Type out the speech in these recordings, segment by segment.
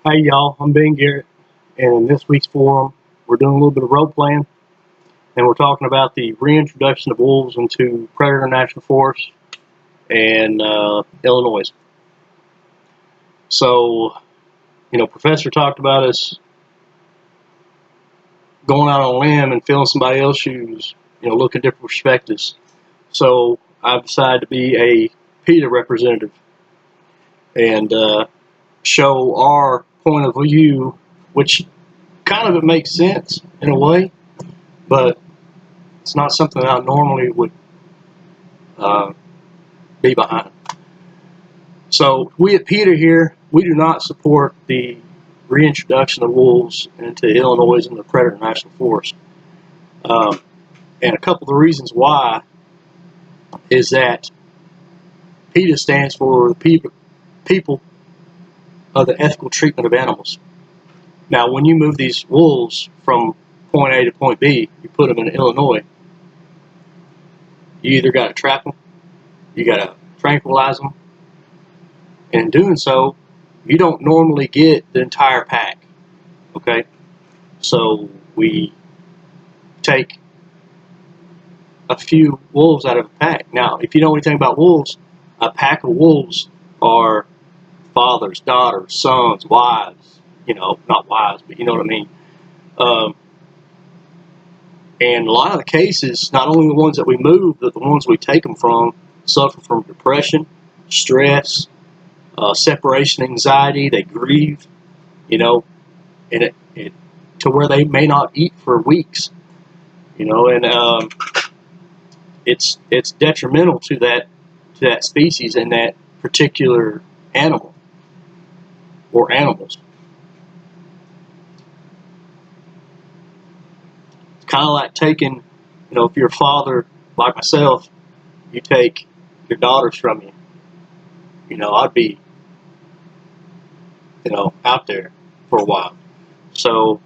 Hey y'all, I'm Ben Garrett, and in this week's forum, we're doing a little bit of role playing, and we're talking about the reintroduction of wolves into Predator National Forest and Illinois. So, Professor talked about us going out on a limb and filling somebody else's shoes, look at different perspectives. So, I've decided to be a PETA representative and show our point of view, which kind of it makes sense in a way, but it's not something that I normally would be behind. So we at PETA here, we do not support the reintroduction of wolves into Illinois in the Predator National Forest. And a couple of the reasons why is that PETA stands for the people of the ethical treatment of animals. Now, when you move these wolves from point A to point B, you put them in Illinois, you either got to trap them, you got to tranquilize them, and in doing so, you don't normally get the entire pack. Okay, so we take a few wolves out of a pack. Now, if you know anything about wolves, a pack of wolves are fathers, daughters, sons, wives. Not wives, but you know what I mean. Um, and a lot of the cases, not only the ones that we move, but the ones we take them from, suffer from depression, stress, separation anxiety. They grieve, and it to where they may not eat for weeks. And it's detrimental to that species and that particular animal or animals. It's kind of like taking, if you're a father like myself, you take your daughters from you. I'd be, out there for a while. So,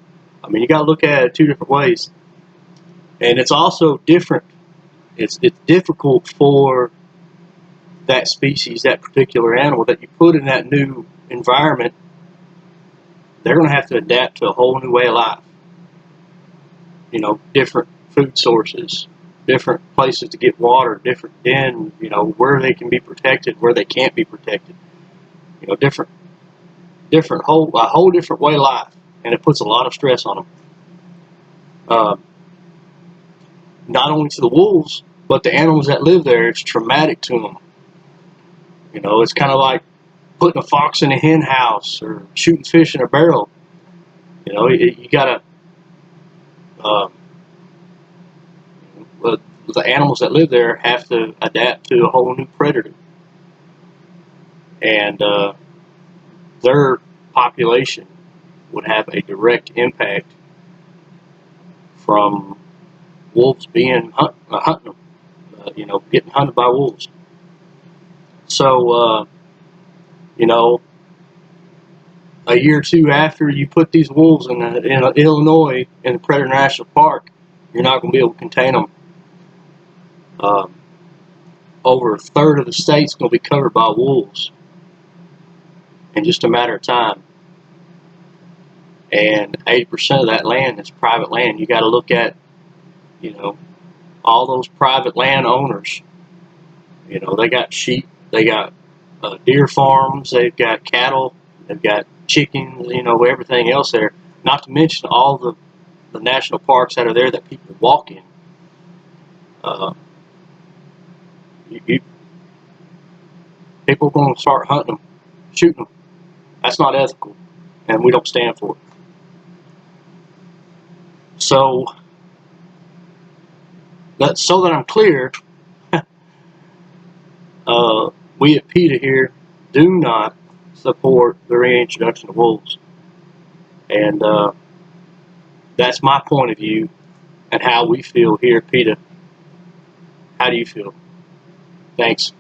you got to look at it two different ways, and it's also different. It's difficult for that species, that particular animal that you put in that new environment. They're going to have to adapt to a whole new way of life. Different food sources, different places to get water, different where they can be protected, where they can't be protected. A whole different way of life, and it puts a lot of stress on them. Not only to the wolves, but the animals that live there. It's traumatic to them. It's kind of like putting a fox in a hen house or shooting fish in a barrel. You gotta. The animals that live there have to adapt to a whole new predator, and their population would have a direct impact from wolves being hunting them, getting hunted by wolves. So, a year or two after you put these wolves in Illinois in the Predator National Park, you're not going to be able to contain them. Over a third of the state's going to be covered by wolves in just a matter of time. And 80% of that land is private land. You got to look at, all those private landowners. They got sheep, they got deer farms, they've got cattle, they've got chickens, everything else there. Not to mention all the national parks that are there that people walk in. People are going to start hunting them, shooting them. That's not ethical, and we don't stand for it. So that I'm clear, we at PETA here do not support the reintroduction of wolves, and that's my point of view and how we feel here at PETA. How do you feel? Thanks.